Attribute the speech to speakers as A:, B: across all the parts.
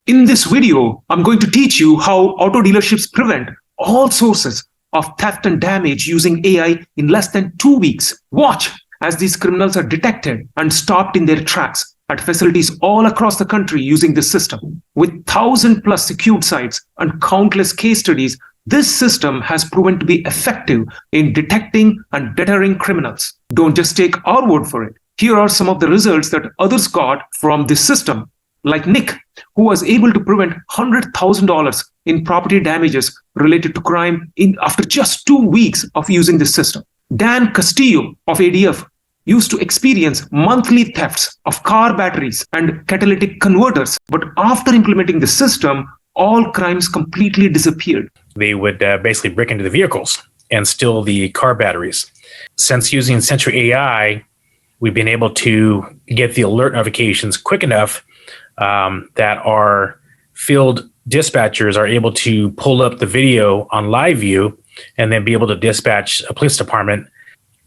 A: In this video, I'm going to teach you how auto dealerships prevent all sources of theft and damage using AI in less than 2 weeks. Watch as these criminals are detected and stopped in their tracks at facilities all across the country using this system. With 1,000+ secured sites and countless case studies, this system has proven to be effective in detecting and deterring criminals. Don't just take our word for it. Here are some of the results that others got from this system, like Nick, who was able to prevent $100,000 in property damages related to crime after just 2 weeks of using this system. Dan Castillo of ADF used to experience monthly thefts of car batteries and catalytic converters, but after implementing the system, all crimes completely disappeared.
B: They would basically break into the vehicles and steal the car batteries. Since using Sentry AI, we've been able to get the alert notifications quick enough that our field dispatchers are able to pull up the video on live view and then be able to dispatch a police department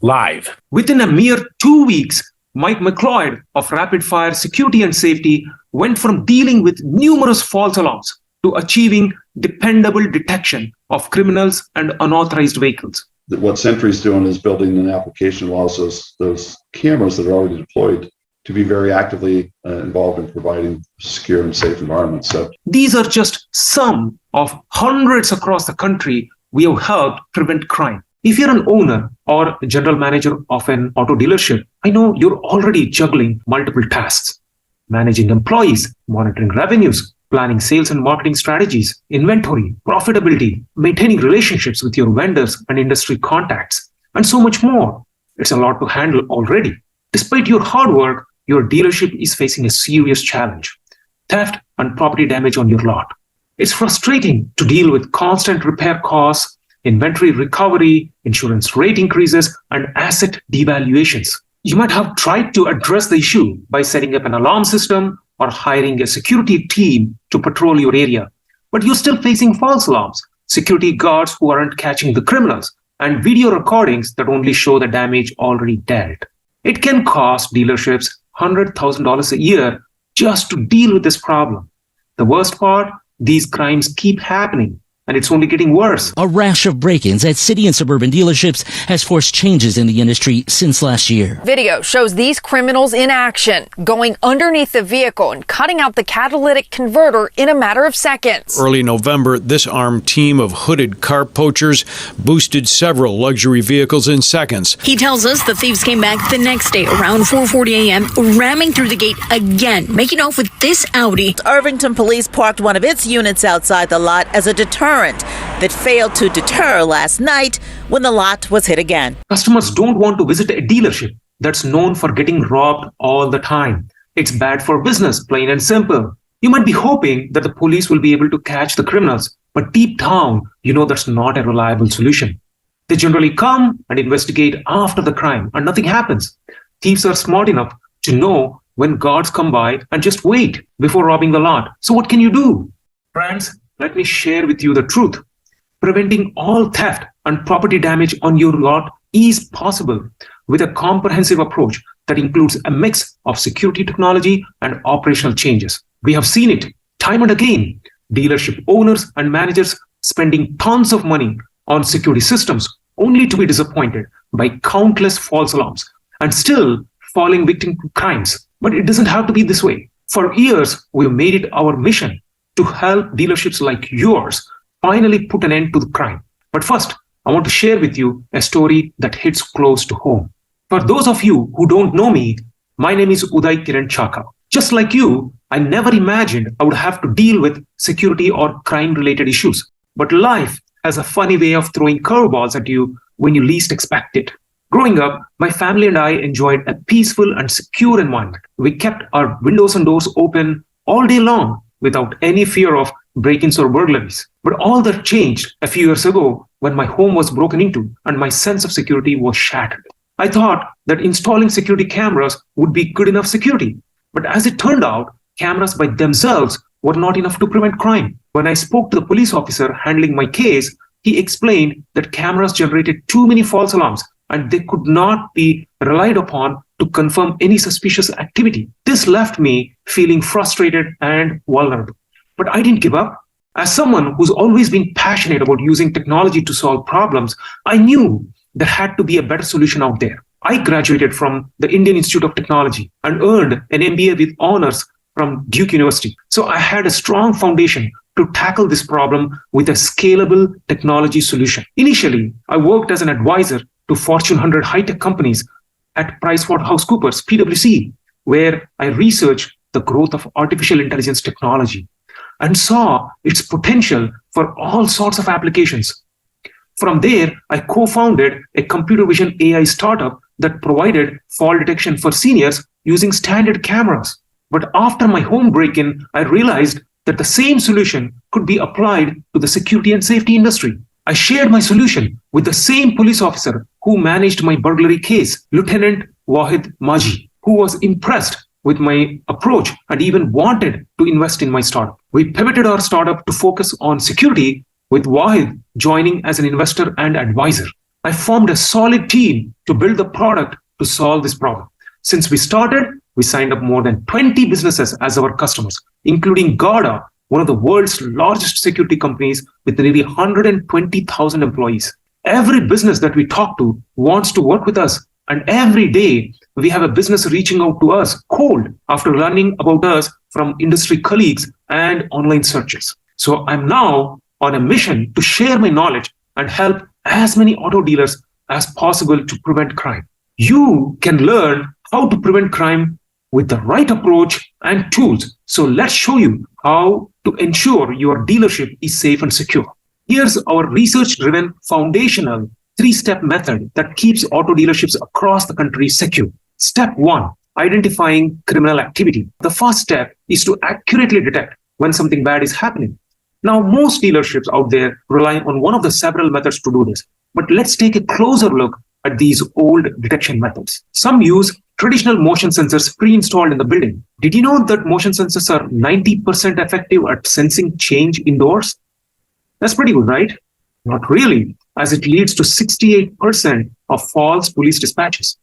B: live.
A: Within a mere 2 weeks, Mike McLeod of Rapid Fire Security and Safety went from dealing with numerous false alarms to achieving dependable detection of criminals and unauthorized vehicles.
C: What Sentry is doing is building an application that allows those cameras that are already deployed to be very actively involved in providing secure and safe environments. So
A: these are just some of hundreds across the country we have helped prevent crime. If you're an owner or general manager of an auto dealership, I know you're already juggling multiple tasks: managing employees, monitoring revenues, planning sales and marketing strategies, inventory, profitability, maintaining relationships with your vendors and industry contacts, and so much more. It's a lot to handle already. Despite your hard work, your dealership is facing a serious challenge: theft and property damage on your lot. It's frustrating to deal with constant repair costs, inventory recovery, insurance rate increases, and asset devaluations. You might have tried to address the issue by setting up an alarm system or hiring a security team to patrol your area, but you're still facing false alarms, security guards who aren't catching the criminals, and video recordings that only show the damage already dealt. It can cost dealerships $100,000 a year just to deal with this problem. The worst part, these crimes keep happening, and it's only getting worse.
D: A rash of break-ins at city and suburban dealerships has forced changes in the industry since last year.
E: Video shows these criminals in action, going underneath the vehicle and cutting out the catalytic converter in a matter of seconds.
F: Early November, this armed team of hooded car poachers boosted several luxury vehicles in seconds.
G: He tells us the thieves came back the next day around 4:40 a.m., ramming through the gate again, making off with this Audi.
H: Irvington Police parked one of its units outside the lot as a deterrent that failed to deter last night when the lot was hit again.
A: Customers don't want to visit a dealership that's known for getting robbed all the time. It's bad for business, plain and simple. You might be hoping that the police will be able to catch the criminals, but deep down, you know that's not a reliable solution. They generally come and investigate after the crime, and nothing happens. Thieves are smart enough to know when guards come by and just wait before robbing the lot. So what can you do? Friends, let me share with you the truth. Preventing all theft and property damage on your lot is possible with a comprehensive approach that includes a mix of security technology and operational changes. We have seen it time and again. Dealership owners and managers spending tons of money on security systems only to be disappointed by countless false alarms and still falling victim to crimes. But it doesn't have to be this way. For years, we've made it our mission to help dealerships like yours finally put an end to the crime. But first, I want to share with you a story that hits close to home. For those of you who don't know me, my name is Uday Kiran Chaka. Just like you, I never imagined I would have to deal with security or crime-related issues. But life has a funny way of throwing curveballs at you when you least expect it. Growing up, my family and I enjoyed a peaceful and secure environment. We kept our windows and doors open all day long without any fear of break-ins or burglaries. But all that changed a few years ago when my home was broken into and my sense of security was shattered. I thought that installing security cameras would be good enough security. But as it turned out, cameras by themselves were not enough to prevent crime. When I spoke to the police officer handling my case, he explained that cameras generated too many false alarms and they could not be relied upon to confirm any suspicious activity. This left me feeling frustrated and vulnerable. But I didn't give up. As someone who's always been passionate about using technology to solve problems, I knew there had to be a better solution out there. I graduated from the Indian Institute of Technology and earned an MBA with honors from Duke University. So I had a strong foundation to tackle this problem with a scalable technology solution. Initially, I worked as an advisor to Fortune 100 high-tech companies at PricewaterhouseCoopers, PwC, where I researched the growth of artificial intelligence technology and saw its potential for all sorts of applications. From there, I co-founded a computer vision AI startup that provided fall detection for seniors using standard cameras. But after my home break-in, I realized that the same solution could be applied to the security and safety industry. I shared my solution with the same police officer who managed my burglary case, Lieutenant Wahid Maji, who was impressed with my approach and even wanted to invest in my startup. We pivoted our startup to focus on security, with Wahid joining as an investor and advisor. I formed a solid team to build the product to solve this problem. Since we started, we signed up more than 20 businesses as our customers, including Garda, one of the world's largest security companies with nearly 120,000 employees. Every business that we talk to wants to work with us, and every day we have a business reaching out to us cold after learning about us from industry colleagues and online searches. So I'm now on a mission to share my knowledge and help as many auto dealers as possible to prevent crime. You can learn how to prevent crime with the right approach and tools. So let's show you how to ensure your dealership is safe and secure. Here's our research-driven foundational 3-step method that keeps auto dealerships across the country secure. Step 1, identifying criminal activity. The first step is to accurately detect when something bad is happening. Now, most dealerships out there rely on one of the several methods to do this. But let's take a closer look at these old detection methods. Some use traditional motion sensors pre-installed in the building. Did you know that motion sensors are 90% effective at sensing change indoors? That's pretty good, right? Not really, as it leads to 68% of false police dispatches.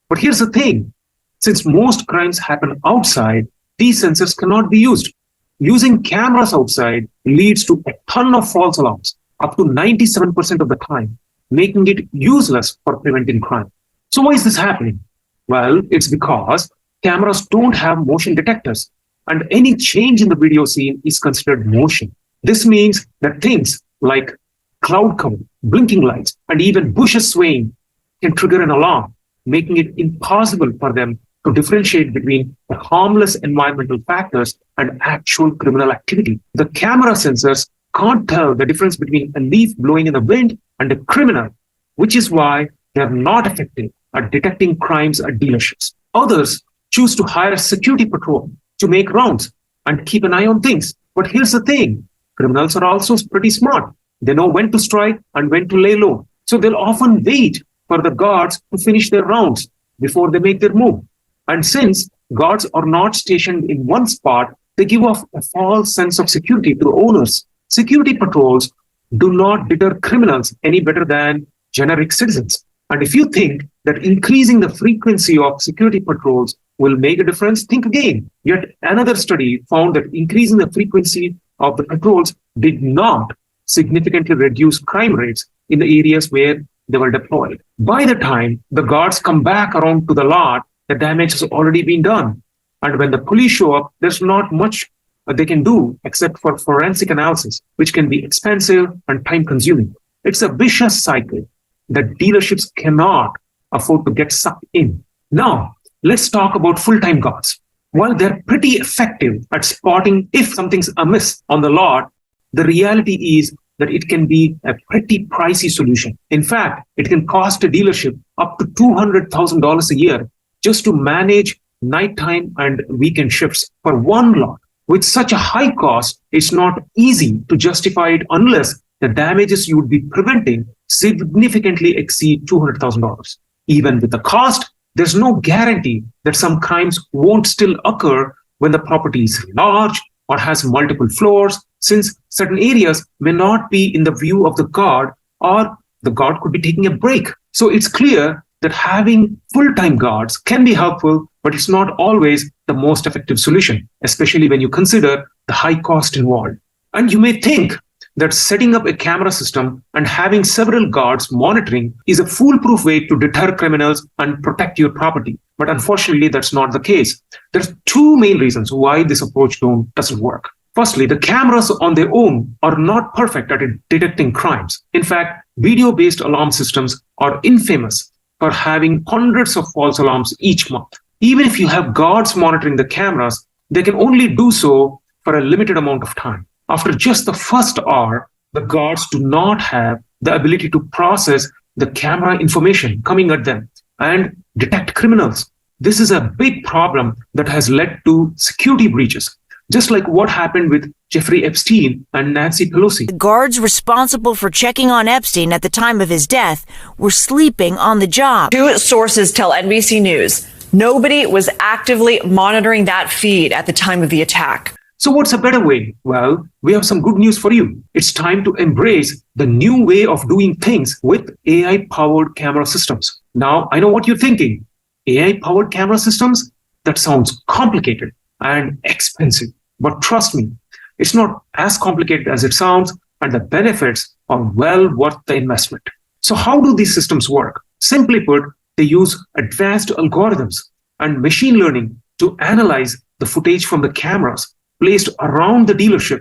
A: But here's the thing. Since most crimes happen outside, these sensors cannot be used. Using cameras outside leads to a ton of false alarms, up to 97% of the time, making it useless for preventing crime. So why is this happening? Well, it's because cameras don't have motion detectors, and any change in the video scene is considered motion. This means that things like cloud cover, blinking lights, and even bushes swaying can trigger an alarm, making it impossible for them to differentiate between the harmless environmental factors and actual criminal activity. The camera sensors can't tell the difference between a leaf blowing in the wind and a criminal, which is why they're not effective at detecting crimes at dealerships. Others choose to hire a security patrol to make rounds and keep an eye on things. But here's the thing, criminals are also pretty smart. They know when to strike and when to lay low. So they'll often wait for the guards to finish their rounds before they make their move. And since guards are not stationed in one spot, they give off a false sense of security to owners. Security patrols do not deter criminals any better than generic citizens. And if you think that increasing the frequency of security patrols will make a difference, think again. Yet another study found that increasing the frequency of the patrols did not significantly reduce crime rates in the areas where they were deployed. By the time the guards come back around to the lot, the damage has already been done. And when the police show up, there's not much they can do except for forensic analysis, which can be expensive and time-consuming. It's a vicious cycle that dealerships cannot afford to get sucked in. Now, let's talk about full-time guards. While they're pretty effective at spotting if something's amiss on the lot, the reality is that it can be a pretty pricey solution. In fact, it can cost a dealership up to $200,000 a year just to manage nighttime and weekend shifts for one lot. With such a high cost, it's not easy to justify it unless the damages you would be preventing significantly exceed $200,000. Even with the cost, there's no guarantee that some crimes won't still occur when the property is large or has multiple floors, since certain areas may not be in the view of the guard or the guard could be taking a break. So it's clear that having full-time guards can be helpful, but it's not always the most effective solution, especially when you consider the high cost involved. And you may think that setting up a camera system and having several guards monitoring is a foolproof way to deter criminals and protect your property. But unfortunately, that's not the case. There's two main reasons why this approach doesn't work. Firstly, the cameras on their own are not perfect at detecting crimes. In fact, video-based alarm systems are infamous for having hundreds of false alarms each month. Even if you have guards monitoring the cameras, they can only do so for a limited amount of time. After just the first hour, the guards do not have the ability to process the camera information coming at them and detect criminals. This is a big problem that has led to security breaches, just like what happened with Jeffrey Epstein and Nancy Pelosi.
I: The guards responsible for checking on Epstein at the time of his death were sleeping on the job.
E: Two sources tell NBC News nobody was actively monitoring that feed at the time of the attack.
A: So what's a better way? Well, we have some good news for you. It's time to embrace the new way of doing things with AI-powered camera systems. Now, I know what you're thinking. AI-powered camera systems? That sounds complicated and expensive. But trust me, it's not as complicated as it sounds, and the benefits are well worth the investment. So how do these systems work? Simply put, they use advanced algorithms and machine learning to analyze the footage from the cameras placed around the dealership.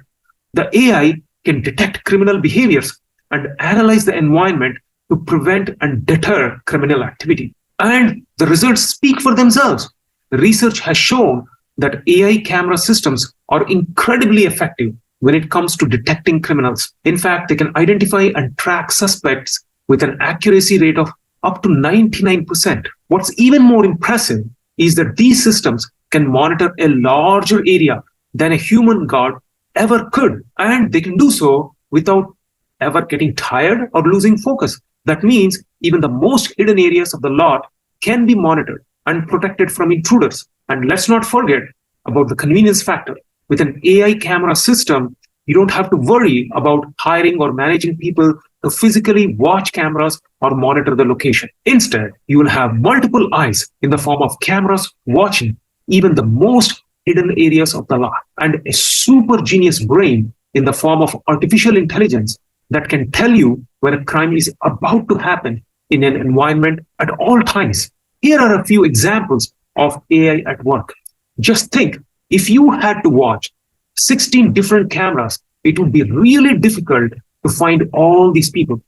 A: The AI can detect criminal behaviors and analyze the environment to prevent and deter criminal activity. And the results speak for themselves. Research has shown that AI camera systems are incredibly effective when it comes to detecting criminals. In fact, they can identify and track suspects with an accuracy rate of up to 99%. What's even more impressive is that these systems can monitor a larger area than a human guard ever could. And they can do so without ever getting tired or losing focus. That means even the most hidden areas of the lot can be monitored and protected from intruders. And let's not forget about the convenience factor. With an AI camera system, you don't have to worry about hiring or managing people to physically watch cameras or monitor the location. Instead, you will have multiple eyes in the form of cameras watching even the most hidden areas of the lot, and a super genius brain in the form of artificial intelligence that can tell you when a crime is about to happen in an environment at all times. Here are a few examples of AI at work. Just think, if you had to watch 16 different cameras, it would be really difficult to find all these people.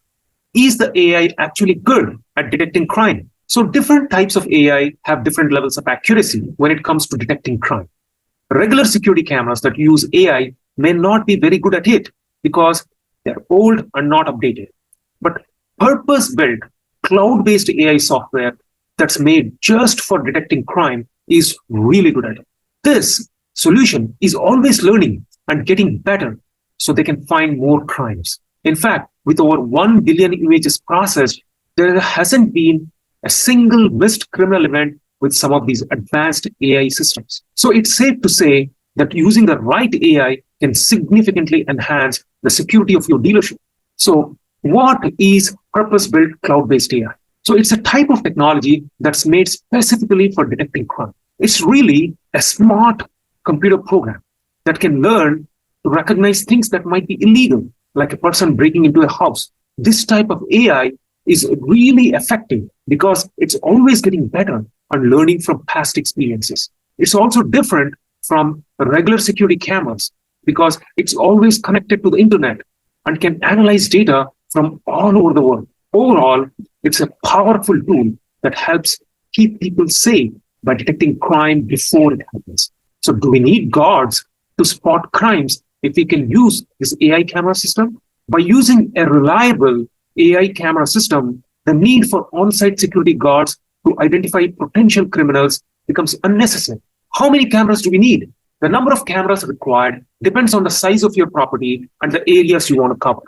A: Is the AI actually good at detecting crime? So different types of AI have different levels of accuracy when it comes to detecting crime. Regular security cameras that use AI may not be very good at it because they're old and not updated. But purpose-built, cloud-based AI software that's made just for detecting crime is really good at it. This solution is always learning and getting better so they can find more crimes. In fact, with over 1 billion images processed, there hasn't been a single missed criminal event with some of these advanced AI systems. So it's safe to say that using the right AI can significantly enhance the security of your dealership. So what is purpose-built cloud-based AI? So it's a type of technology that's made specifically for detecting crime. It's really a smart computer program that can learn to recognize things that might be illegal, like a person breaking into a house. This type of AI is really effective because it's always getting better and learning from past experiences. It's also different from regular security cameras because it's always connected to the internet and can analyze data from all over the world. Overall, it's a powerful tool that helps keep people safe by detecting crime before it happens. So do we need guards to spot crimes if we can use this AI camera system? By using a reliable AI camera system, the need for on-site security guards to identify potential criminals becomes unnecessary. How many cameras do we need? The number of cameras required depends on the size of your property and the areas you want to cover.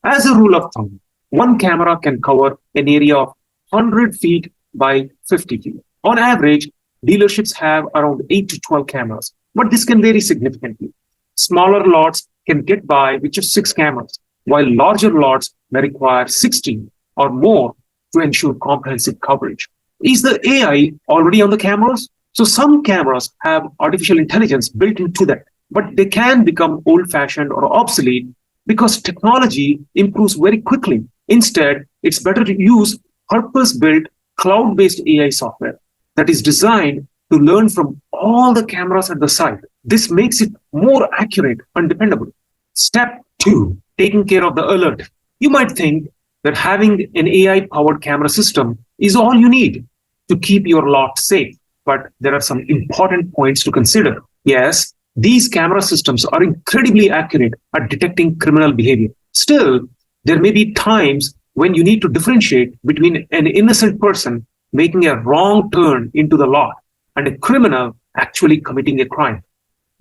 A: As a rule of thumb, one camera can cover an area of 100 feet by 50 feet. On average, dealerships have around 8 to 12 cameras, but this can vary significantly. Smaller lots can get by with just 6 cameras, while larger lots may require 16 or more to ensure comprehensive coverage. Is the AI already on the cameras? So some cameras have artificial intelligence built into them, but they can become old-fashioned or obsolete because technology improves very quickly. Instead, it's better to use purpose-built cloud-based AI software that is designed to learn from all the cameras at the site. This makes it more accurate and dependable. Step 2, taking care of the alert. You might think that having an AI-powered camera system is all you need to keep your lot safe, but there are some important points to consider. Yes, these camera systems are incredibly accurate at detecting criminal behavior. Still, there may be times when you need to differentiate between an innocent person making a wrong turn into the lot and a criminal actually committing a crime.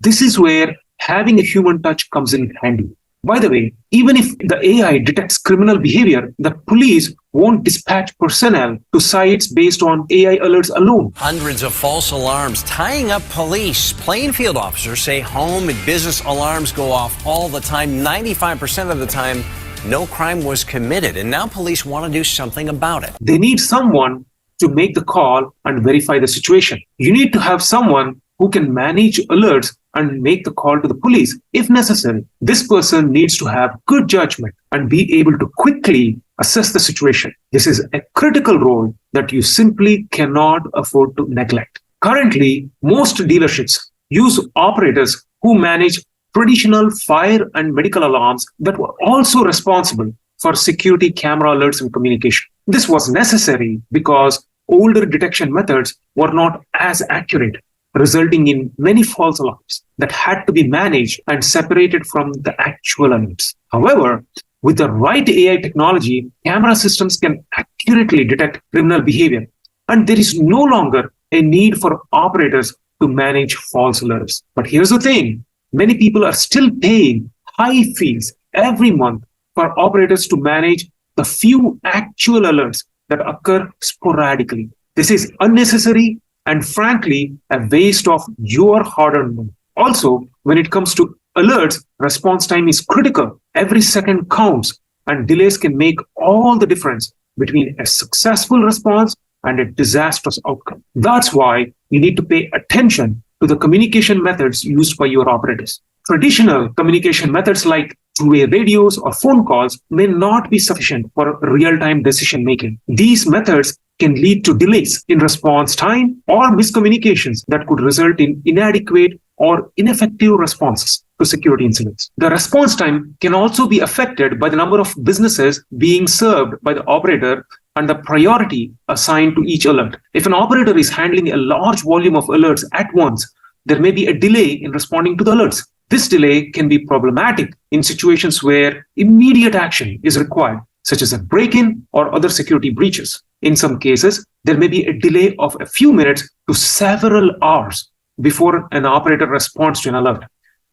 A: This is where having a human touch comes in handy. By the way, even if the AI detects criminal behavior, the police won't dispatch personnel to sites based on AI alerts alone.
J: Hundreds of false alarms tying up police. Plainfield officers say home and business alarms go off all the time. 95% of the time, no crime was committed. And now police want to do something about it.
A: They need someone to make the call and verify the situation. You need to have someone who can manage alerts and make the call to the police if necessary. This person needs to have good judgment and be able to quickly assess the situation. This is a critical role that you simply cannot afford to neglect. Currently, most dealerships use operators who manage traditional fire and medical alarms that were also responsible for security camera alerts and communication. This was necessary because older detection methods were not as accurate, resulting in many false alarms that had to be managed and separated from the actual alerts. However, with the right AI technology, camera systems can accurately detect criminal behavior, and there is no longer a need for operators to manage false alerts. But here's the thing, many people are still paying high fees every month for operators to manage the few actual alerts that occur sporadically. This is unnecessary and frankly, a waste of your hard-earned money. Also, when it comes to alerts, response time is critical. Every second counts, and delays can make all the difference between a successful response and a disastrous outcome. That's why you need to pay attention to the communication methods used by your operators. Traditional communication methods like two-way radios or phone calls may not be sufficient for real-time decision-making. These methods can lead to delays in response time or miscommunications that could result in inadequate or ineffective responses to security incidents. The response time can also be affected by the number of businesses being served by the operator and the priority assigned to each alert. If an operator is handling a large volume of alerts at once, there may be a delay in responding to the alerts. This delay can be problematic in situations where immediate action is required, such as a break-in or other security breaches. In some cases, there may be a delay of a few minutes to several hours before an operator responds to an alert.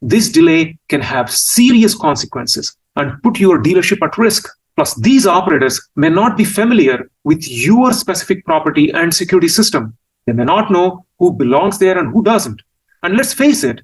A: This delay can have serious consequences and put your dealership at risk. Plus, these operators may not be familiar with your specific property and security system. They may not know who belongs there and who doesn't. And let's face it,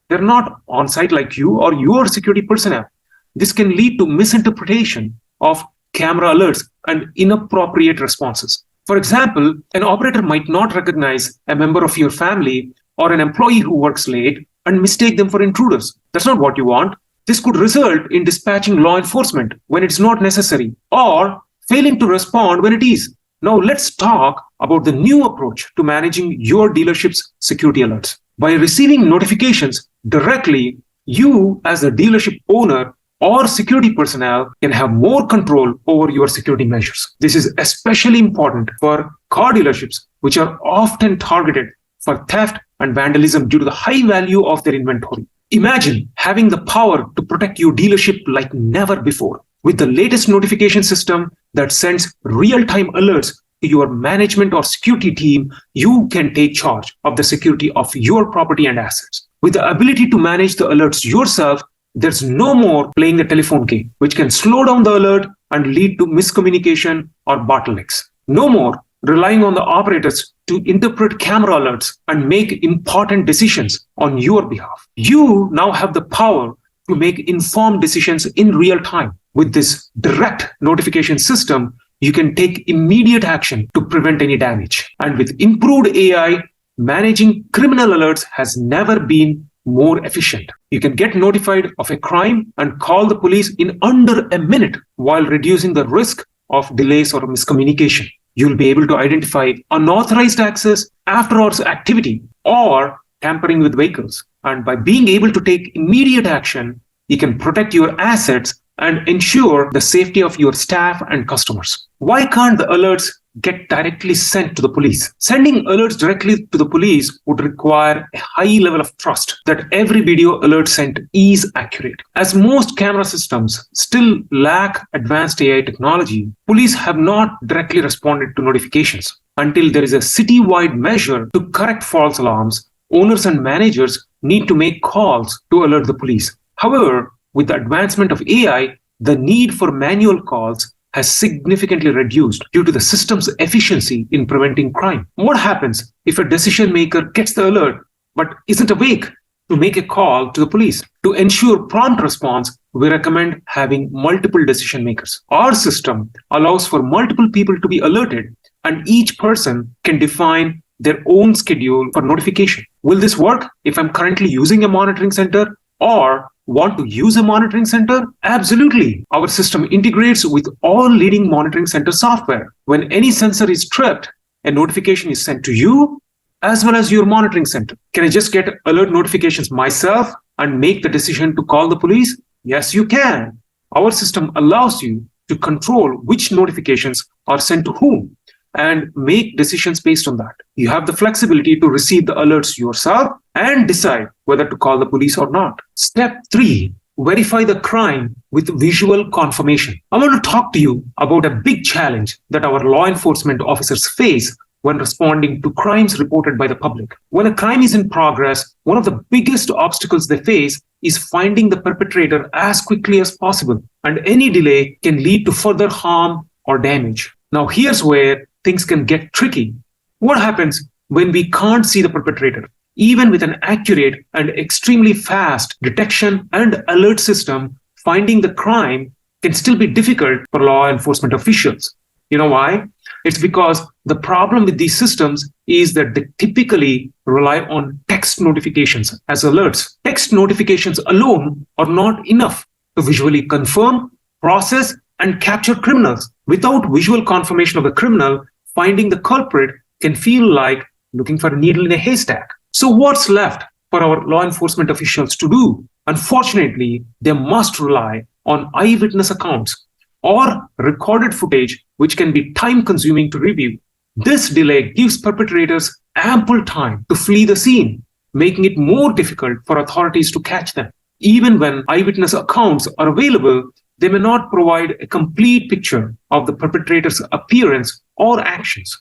A: they're not on site like you or your security personnel. This can lead to misinterpretation of camera alerts and inappropriate responses. For example, an operator might not recognize a member of your family or an employee who works late and mistake them for intruders. That's not what you want. This could result in dispatching law enforcement when it's not necessary or failing to respond when it is. Now let's talk about the new approach to managing your dealership's security alerts. By receiving notifications directly, you as the dealership owner or security personnel can have more control over your security measures. This is especially important for car dealerships, which are often targeted for theft and vandalism due to the high value of their inventory. Imagine having the power to protect your dealership like never before. With the latest notification system that sends real-time alerts to your management or security team, you can take charge of the security of your property and assets. With the ability to manage the alerts yourself, there's no more playing the telephone game, which can slow down the alert and lead to miscommunication or bottlenecks. No more relying on the operators to interpret camera alerts and make important decisions on your behalf. You now have the power to make informed decisions in real time. With this direct notification system, you can take immediate action to prevent any damage. And with improved AI, managing criminal alerts has never been more efficient. You can get notified of a crime and call the police in under a minute while reducing the risk of delays or miscommunication. You'll be able to identify unauthorized access, after-hours activity, or tampering with vehicles. And by being able to take immediate action, you can protect your assets and ensure the safety of your staff and customers. Why can't the alerts get directly sent to the police? Sending alerts directly to the police would require a high level of trust that every video alert sent is accurate. As most camera systems still lack advanced AI technology, police have not directly responded to notifications. Until there is a citywide measure to correct false alarms, owners and managers need to make calls to alert the police. However, with the advancement of AI, the need for manual calls has significantly reduced due to the system's efficiency in preventing crime. What happens if a decision maker gets the alert but isn't awake to make a call to the police? To ensure prompt response, we recommend having multiple decision makers. Our system allows for multiple people to be alerted, and each person can define their own schedule for notification. Will this work if I'm currently using a monitoring center or want to use a monitoring center? Absolutely. Our system integrates with all leading monitoring center software. When any sensor is tripped, a notification is sent to you as well as your monitoring center. Can I just get alert notifications myself and make the decision to call the police? Yes, you can. Our system allows you to control which notifications are sent to whom and make decisions based on that. You have the flexibility to receive the alerts yourself and decide whether to call the police or not. Step 3, verify the crime with visual confirmation. I want to talk to you about a big challenge that our law enforcement officers face when responding to crimes reported by the public. When a crime is in progress, one of the biggest obstacles they face is finding the perpetrator as quickly as possible, and any delay can lead to further harm or damage. Now, here's where things can get tricky. What happens when we can't see the perpetrator? Even with an accurate and extremely fast detection and alert system, finding the crime can still be difficult for law enforcement officials. You know why? It's because the problem with these systems is that they typically rely on text notifications as alerts. Text notifications alone are not enough to visually confirm, process, and capture criminals. Without visual confirmation of the criminal, finding the culprit can feel like looking for a needle in a haystack. So what's left for our law enforcement officials to do? Unfortunately, they must rely on eyewitness accounts or recorded footage, which can be time-consuming to review. This delay gives perpetrators ample time to flee the scene, making it more difficult for authorities to catch them. Even when eyewitness accounts are available, they may not provide a complete picture of the perpetrator's appearance or actions.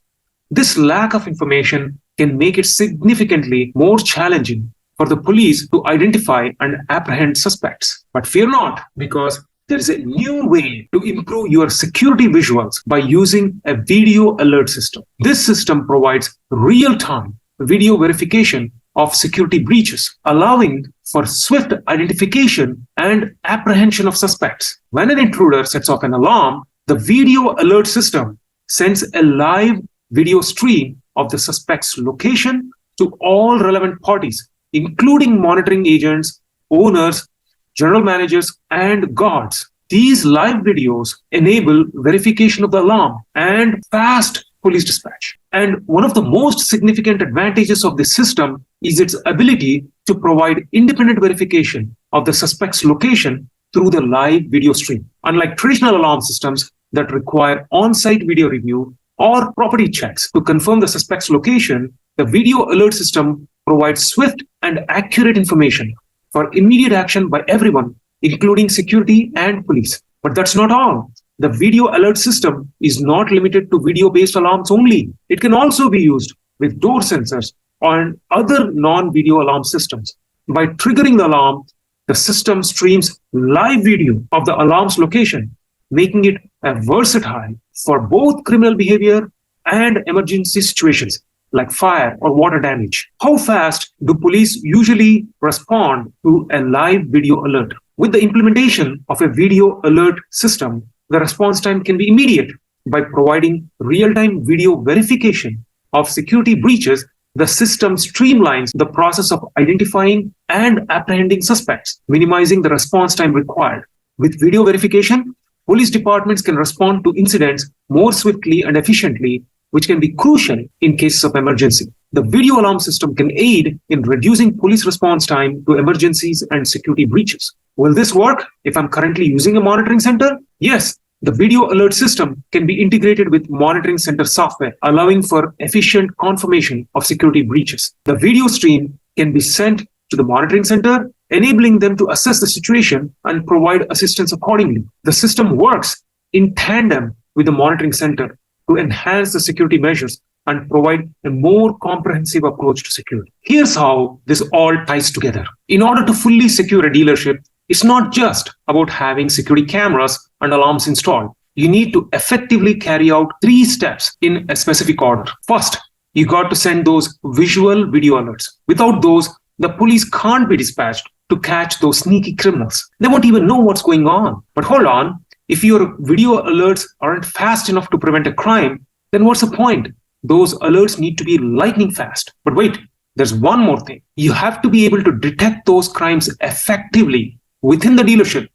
A: This lack of information can make it significantly more challenging for the police to identify and apprehend suspects. But fear not, because there is a new way to improve your security visuals by using a video alert system. This system provides real-time video verification of security breaches, allowing for swift identification and apprehension of suspects. When an intruder sets off an alarm, the video alert system sends a live video stream of the suspect's location to all relevant parties, including monitoring agents, owners, general managers, and guards. These live videos enable verification of the alarm and fast police dispatch. And one of the most significant advantages of this system is its ability to provide independent verification of the suspect's location through the live video stream. Unlike traditional alarm systems that require on-site video review or property checks to confirm the suspect's location, the video alert system provides swift and accurate information for immediate action by everyone, including security and police. But that's not all. The video alert system is not limited to video-based alarms only. It can also be used with door sensors and other non-video alarm systems. By triggering the alarm, the system streams live video of the alarm's location, making it versatile for both criminal behavior and emergency situations like fire or water damage. How fast do police usually respond to a live video alert? With the implementation of a video alert system, the response time can be immediate, By providing real-time video verification of security breaches, the system streamlines the process of identifying and apprehending suspects, minimizing the response time required. With video verification, police departments can respond to incidents more swiftly and efficiently, which can be crucial in cases of emergency. The video alarm system can aid in reducing police response time to emergencies and security breaches. Will this work if I'm currently using a monitoring center? Yes. The video alert system can be integrated with monitoring center software, allowing for efficient confirmation of security breaches. The video stream can be sent to the monitoring center, enabling them to assess the situation and provide assistance accordingly. The system works in tandem with the monitoring center to enhance the security measures and provide a more comprehensive approach to security. Here's how this all ties together. In order to fully secure a dealership, it's not just about having security cameras and alarms installed. You need to effectively carry out 3 steps in a specific order. First, you got to send those visual video alerts. Without those, the police can't be dispatched to catch those sneaky criminals. They won't even know what's going on. But hold on, if your video alerts aren't fast enough to prevent a crime, then what's the point? Those alerts need to be lightning fast. But wait, there's one more thing. You have to be able to detect those crimes effectively within the dealership.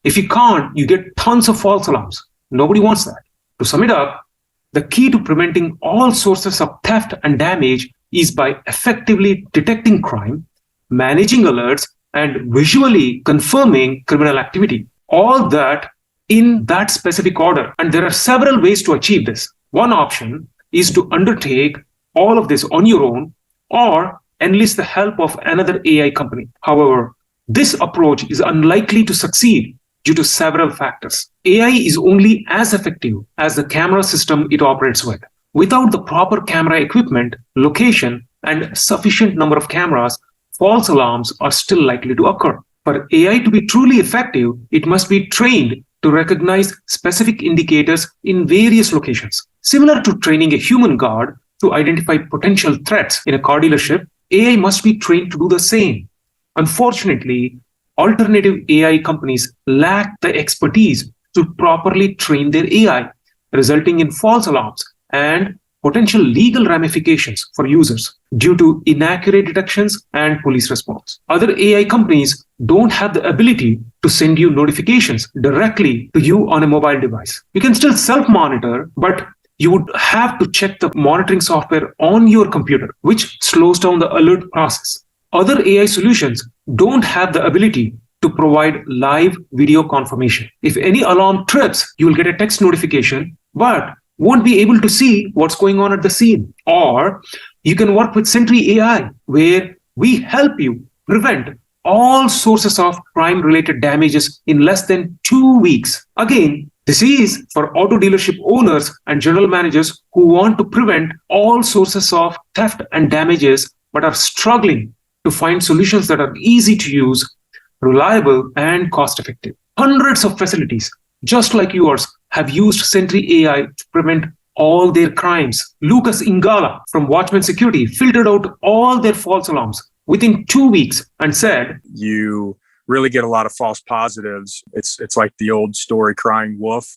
A: If you can't, you get tons of false alarms. Nobody wants that. To sum it up, the key to preventing all sources of theft and damage is by effectively detecting crime, managing alerts, and visually confirming criminal activity. All that in that specific order. And there are several ways to achieve this. One option is to undertake all of this on your own or enlist the help of another AI company. However, this approach is unlikely to succeed due to several factors. AI is only as effective as the camera system it operates with. Without the proper camera equipment, location, and sufficient number of cameras, false alarms are still likely to occur. For AI to be truly effective, it must be trained to recognize specific indicators in various locations. Similar to training a human guard to identify potential threats in a car dealership, AI must be trained to do the same. Unfortunately, alternative AI companies lack the expertise to properly train their AI, resulting in false alarms and potential legal ramifications for users due to inaccurate detections and police response. Other AI companies don't have the ability to send you notifications directly to you on a mobile device. You can still self-monitor, but you would have to check the monitoring software on your computer, which slows down the alert process. Other AI solutions don't have the ability to provide live video confirmation. If any alarm trips, you will get a text notification, but won't be able to see what's going on at the scene. Or you can work with Sentry AI, where we help you prevent all sources of crime-related damages in less than 2 weeks. Again, this is for auto dealership owners and general managers who want to prevent all sources of theft and damages, but are struggling to find solutions that are easy to use, reliable, and cost-effective. Hundreds of facilities, just like yours, have used Sentry AI to prevent all their crimes. Lucas Ingala from Watchman Security filtered out all their false alarms within 2 weeks and said,
K: "You really get a lot of false positives. It's like the old story, crying wolf,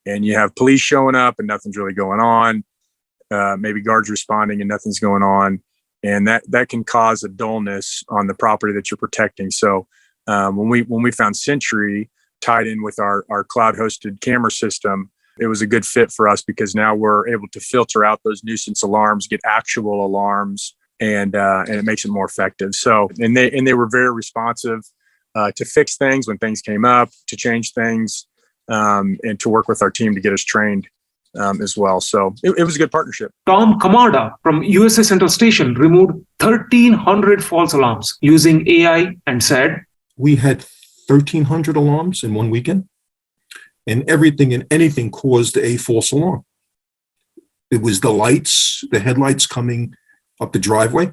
K: and you have police showing up and nothing's really going on. Maybe guards responding and nothing's going on, and that can cause a dullness on the property that you're protecting." So when we found Sentry tied in with our cloud-hosted camera system, it was a good fit for us because now we're able to filter out those nuisance alarms, get actual alarms, and it makes it more effective. So, and they were very responsive to fix things when things came up, to change things, and to work with our team to get us trained as well. So it was a good partnership.
A: Tom Kamada from USA Central Station removed 1,300 false alarms using AI and said,
L: "We had 1,300 alarms in one weekend, and everything and anything caused a false alarm. It was the lights, the headlights coming up the driveway.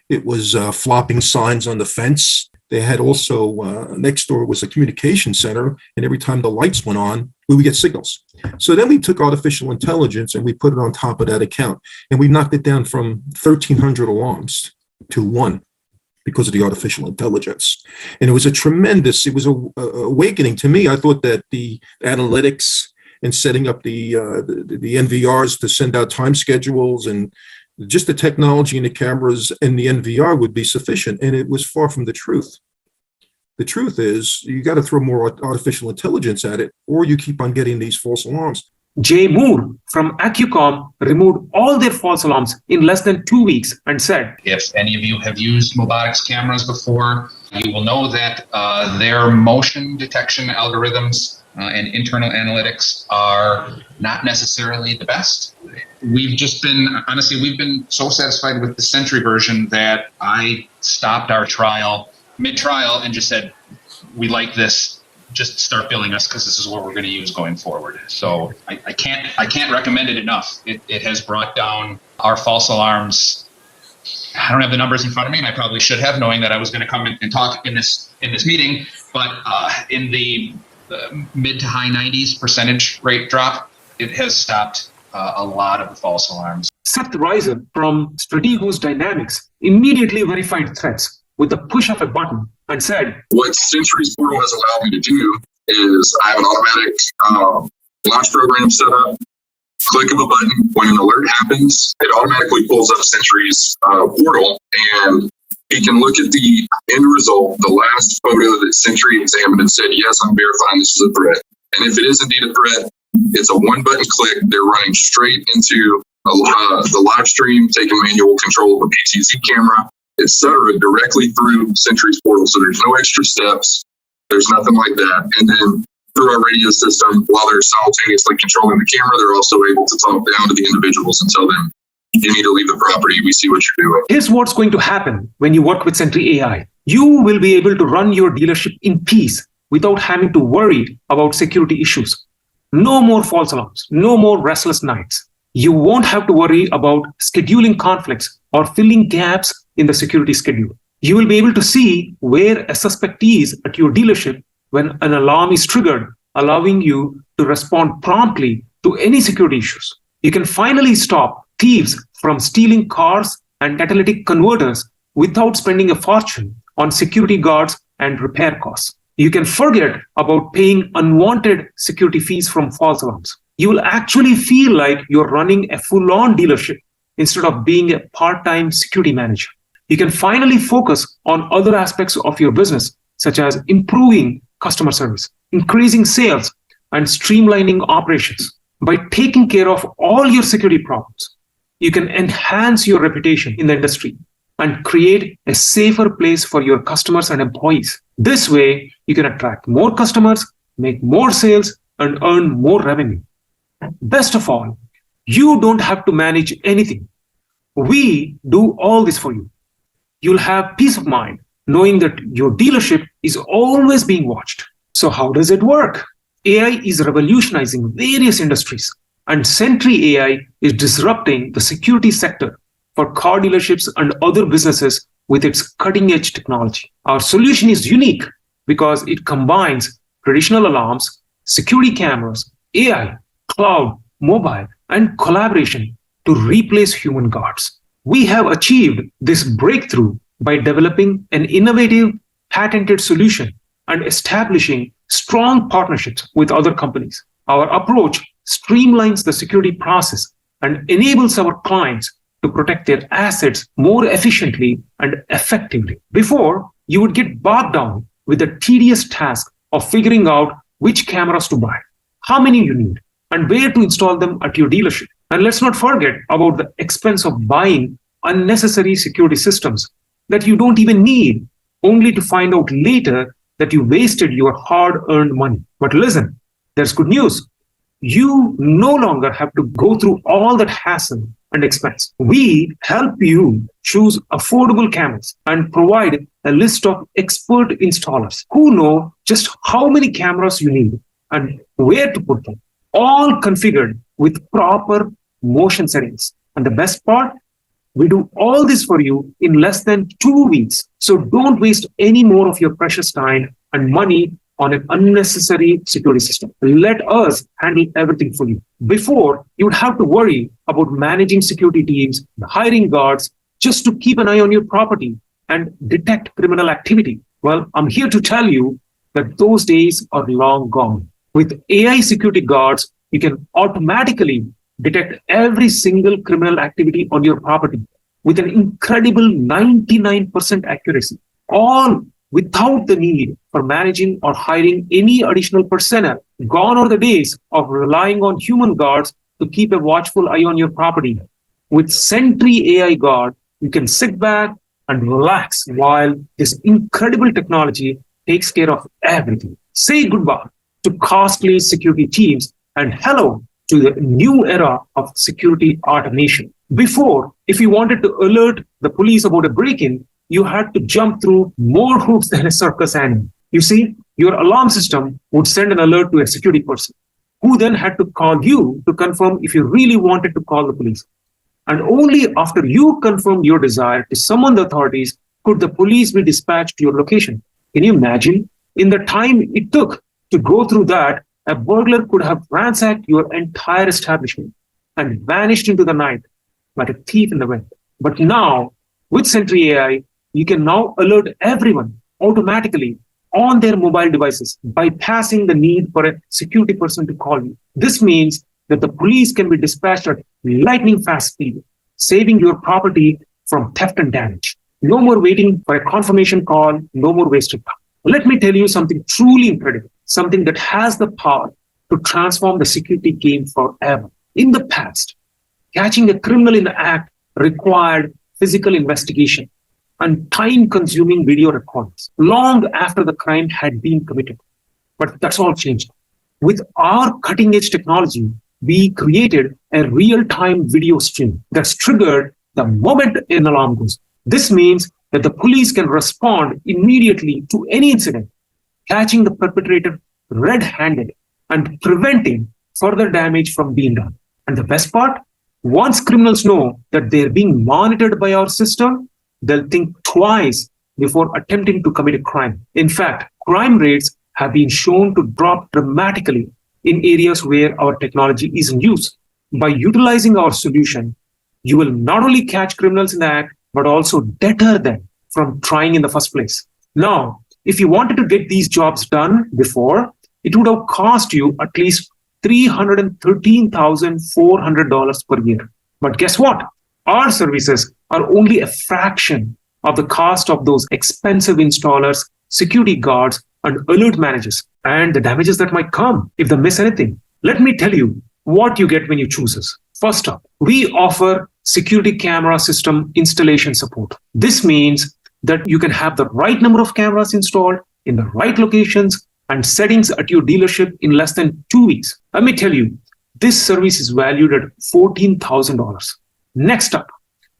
L: It was flopping signs on the fence. They had also, next door was a communication center, and every time the lights went on, we would get signals. So then we took artificial intelligence and we put it on top of that account, and we knocked it down from 1,300 alarms to 1 because of the artificial intelligence. And it was a awakening to me. I thought that the analytics and setting up the NVRs to send out time schedules, and just the technology and the cameras and the NVR would be sufficient. And it was far from the truth. The truth is you got to throw more artificial intelligence at it, or you keep on getting these false alarms.
A: Jay Moore from Accucom removed all their false alarms in less than 2 weeks and said,
M: if any of you have used Mobotix cameras before, you will know that their motion detection algorithms and internal analytics are not necessarily the best. We've been so satisfied with the Sentry version that I stopped our trial mid-trial and just said, we like this. Just start billing us because this is what we're going to use going forward. So I can't recommend it enough. It has brought down our false alarms. I don't have the numbers in front of me, and I probably should have, knowing that I was going to come and talk in this meeting. But in the mid to high 90s% rate drop, it has stopped a lot of the false alarms.
A: Seth Reiser from Strategos Dynamics immediately verified threats with the push of a button and said,
N: what Sentry's portal has allowed me to do is I have an automatic launch program set up. Click of a button, when an alert happens, it automatically pulls up Sentry's portal, and he can look at the end result, the last photo that Sentry examined and said, yes, I'm verifying this is a threat. And if it is indeed a threat, it's a one-button click. They're running straight into the live stream, taking manual control of a PTZ camera, etc., directly through Sentry's portal. So there's no extra steps. There's nothing like that. And then through our radio system, while they're simultaneously controlling the camera, they're also able to talk down to the individuals and tell them, you need to leave the property. We see what you're doing.
A: Here's what's going to happen when you work with Sentry AI. You will be able to run your dealership in peace without having to worry about security issues. No more false alarms, no more restless nights. You won't have to worry about scheduling conflicts or filling gaps in the security schedule. You will be able to see where a suspect is at your dealership when an alarm is triggered, allowing you to respond promptly to any security issues. You can finally stop thieves from stealing cars and catalytic converters without spending a fortune on security guards and repair costs. You can forget about paying unwanted security fees from false alarms. You will actually feel like you're running a full-on dealership instead of being a part-time security manager. You can finally focus on other aspects of your business, such as improving customer service, increasing sales, and streamlining operations. By taking care of all your security problems, you can enhance your reputation in the industry and create a safer place for your customers and employees. This way, you can attract more customers, make more sales, and earn more revenue. Best of all, you don't have to manage anything. We do all this for you. You'll have peace of mind knowing that your dealership is always being watched. So how does it work? AI is revolutionizing various industries, and Sentry AI is disrupting the security sector for car dealerships and other businesses with its cutting-edge technology. Our solution is unique because it combines traditional alarms, security cameras, AI, cloud, mobile, and collaboration to replace human guards. We have achieved this breakthrough by developing an innovative, patented solution and establishing strong partnerships with other companies. Our approach streamlines the security process and enables our clients to protect their assets more efficiently and effectively. Before, you would get bogged down with the tedious task of figuring out which cameras to buy, how many you need, and where to install them at your dealership. And let's not forget about the expense of buying unnecessary security systems that you don't even need, only to find out later that you wasted your hard-earned money. But listen, there's good news. You no longer have to go through all that hassle and expense. We help you choose affordable cameras and provide a list of expert installers who know just how many cameras you need and where to put them, all configured with proper motion settings. And the best part, we do all this for you in less than 2 weeks. So don't waste any more of your precious time and money on an unnecessary security system. Let us handle everything for you. Before, you would have to worry about managing security teams, hiring guards, just to keep an eye on your property and detect criminal activity. Well, I'm here to tell you that those days are long gone. With AI security guards, you can automatically detect every single criminal activity on your property with an incredible 99% accuracy, all without the need for managing or hiring any additional personnel. Gone are the days of relying on human guards to keep a watchful eye on your property. With Sentry AI Guard, you can sit back and relax while this incredible technology takes care of everything. Say goodbye to costly security teams and hello to the new era of security automation. Before, if you wanted to alert the police about a break-in, you had to jump through more hoops than a circus animal. You see, your alarm system would send an alert to a security person, who then had to call you to confirm if you really wanted to call the police. And only after you confirmed your desire to summon the authorities could the police be dispatched to your location. Can you imagine? In the time it took to go through that, a burglar could have ransacked your entire establishment and vanished into the night like a thief in the wind. But now, with Sentry AI, you can now alert everyone automatically on their mobile devices, bypassing the need for a security person to call you. This means that the police can be dispatched at lightning fast speed, saving your property from theft and damage. No more waiting for a confirmation call, no more wasted time. Let me tell you something truly incredible, something that has the power to transform the security game forever. In the past, catching a criminal in the act required physical investigation and time-consuming video recordings long after the crime had been committed. But that's all changed. With our cutting-edge technology, we created a real-time video stream that's triggered the moment an alarm goes. This means that the police can respond immediately to any incident, catching the perpetrator red-handed and preventing further damage from being done. And the best part, once criminals know that they're being monitored by our system, they'll think twice before attempting to commit a crime. In fact, crime rates have been shown to drop dramatically in areas where our technology is in use. By utilizing our solution, you will not only catch criminals in the act, but also deter them from trying in the first place. Now, if you wanted to get these jobs done before, it would have cost you at least $313,400 per year. But guess what? Our services are only a fraction of the cost of those expensive installers, security guards, and alert managers, and the damages that might come if they miss anything. Let me tell you what you get when you choose us. First up, we offer security camera system installation support. This means that you can have the right number of cameras installed in the right locations and settings at your dealership in less than 2 weeks. Let me tell you, this service is valued at $14,000. Next up,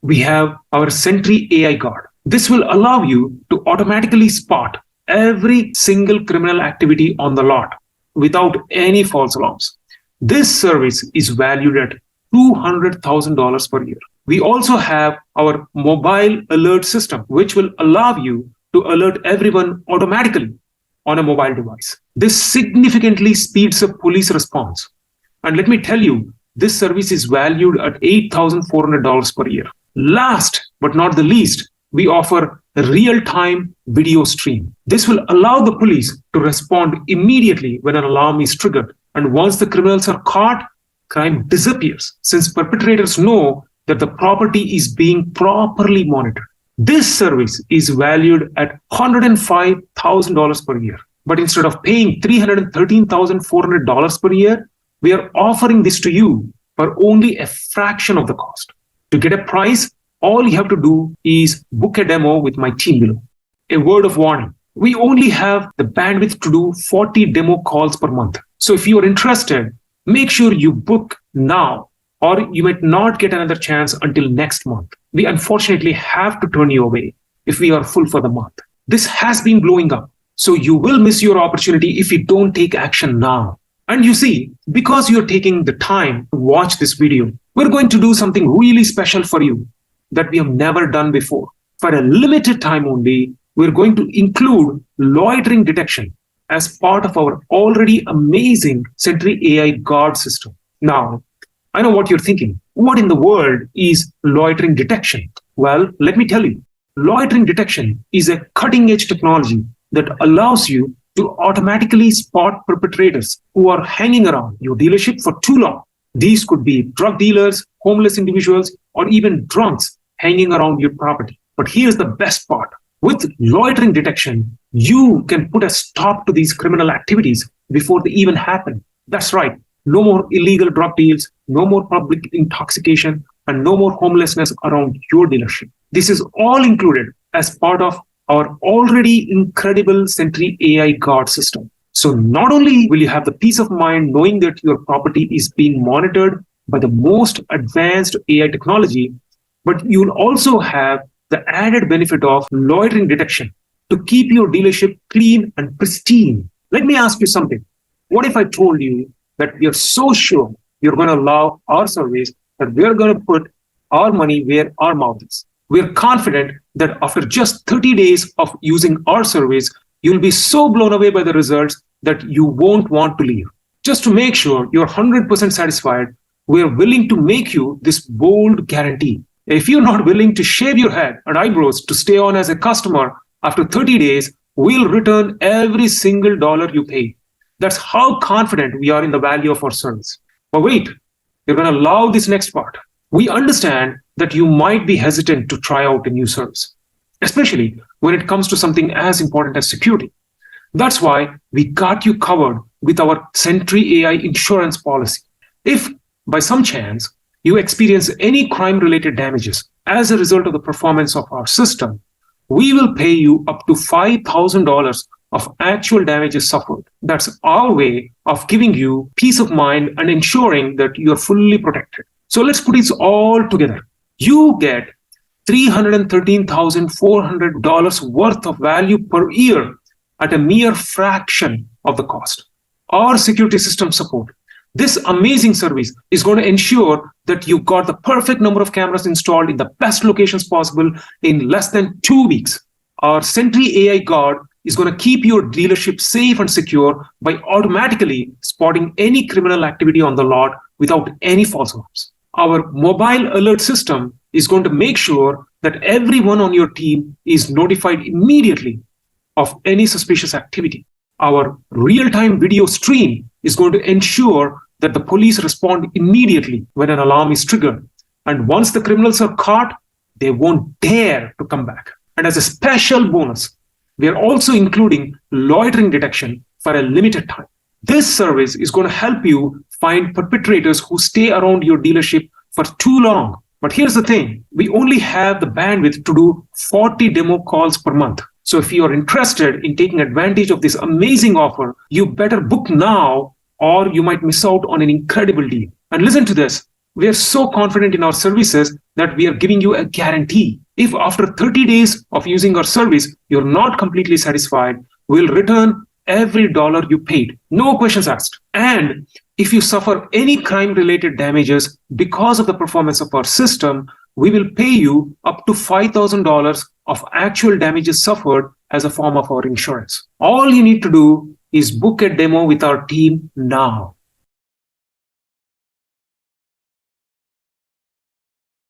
A: we have our Sentry AI Guard. This will allow you to automatically spot every single criminal activity on the lot without any false alarms. This service is valued at $200,000 per year. We also have our mobile alert system, which will allow you to alert everyone automatically on a mobile device. This significantly speeds up police response. And let me tell you, this service is valued at $8,400 per year. Last but not the least, we offer a real-time video stream. This will allow the police to respond immediately when an alarm is triggered. And once the criminals are caught, crime disappears, since perpetrators know that the property is being properly monitored. This service is valued at $105,000 per year. But instead of paying $313,400 per year, we are offering this to you for only a fraction of the cost. To get a price, all you have to do is book a demo with my team below. A word of warning, we only have the bandwidth to do 40 demo calls per month. So if you are interested, make sure you book now, or you might not get another chance until next month. We unfortunately have to turn you away if we are full for the month. This has been blowing up, so you will miss your opportunity if you don't take action now. And you see, because you're taking the time to watch this video, we're going to do something really special for you that we have never done before. For a limited time only, we're going to include loitering detection as part of our already amazing Sentry AI Guard system. Now, I know what you're thinking. What in the world is loitering detection? Well, let me tell you. Loitering detection is a cutting-edge technology that allows you to automatically spot perpetrators who are hanging around your dealership for too long. These could be drug dealers, homeless individuals, or even drunks hanging around your property. But here's the best part. With loitering detection, you can put a stop to these criminal activities before they even happen. That's right. No more illegal drug deals, no more public intoxication, and no more homelessness around your dealership. This is all included as part of our already incredible Sentry AI Guard system. So not only will you have the peace of mind knowing that your property is being monitored by the most advanced AI technology, but you'll also have the added benefit of loitering detection to keep your dealership clean and pristine. Let me ask you something. What if I told you that we are so sure you're going to love our service that we're going to put our money where our mouth is? We're confident that after just 30 days of using our service, you'll be so blown away by the results that you won't want to leave. Just to make sure you're 100% satisfied, we're willing to make you this bold guarantee. If you're not willing to shave your head and eyebrows to stay on as a customer, after 30 days, we'll return every single dollar you pay. That's how confident we are in the value of our service. But wait, you're going to love this next part. We understand that you might be hesitant to try out a new service, especially when it comes to something as important as security. That's why we got you covered with our Sentry AI insurance policy. If by some chance you experience any crime-related damages as a result of the performance of our system, we will pay you up to $5,000 of actual damages suffered. That's our way of giving you peace of mind and ensuring that you're fully protected. So let's put this all together. You get $313,400 worth of value per year at a mere fraction of the cost. Our security system support. This amazing service is going to ensure that you got the perfect number of cameras installed in the best locations possible in less than 2 weeks. Our Sentry AI Guard is going to keep your dealership safe and secure by automatically spotting any criminal activity on the lot without any false alarms. Our mobile alert system is going to make sure that everyone on your team is notified immediately of any suspicious activity. Our real-time video stream is going to ensure that the police respond immediately when an alarm is triggered. And once the criminals are caught, they won't dare to come back. And as a special bonus, we are also including loitering detection for a limited time. This service is going to help you find perpetrators who stay around your dealership for too long. But here's the thing, we only have the bandwidth to do 40 demo calls per month. So if you are interested in taking advantage of this amazing offer, you better book now or you might miss out on an incredible deal. And listen to this, we are so confident in our services that we are giving you a guarantee. If after 30 days of using our service, you're not completely satisfied, we'll return every dollar you paid, no questions asked. And if you suffer any crime-related damages because of the performance of our system, we will pay you up to $5,000 of actual damages suffered as a form of our insurance. All you need to do is book a demo with our team now.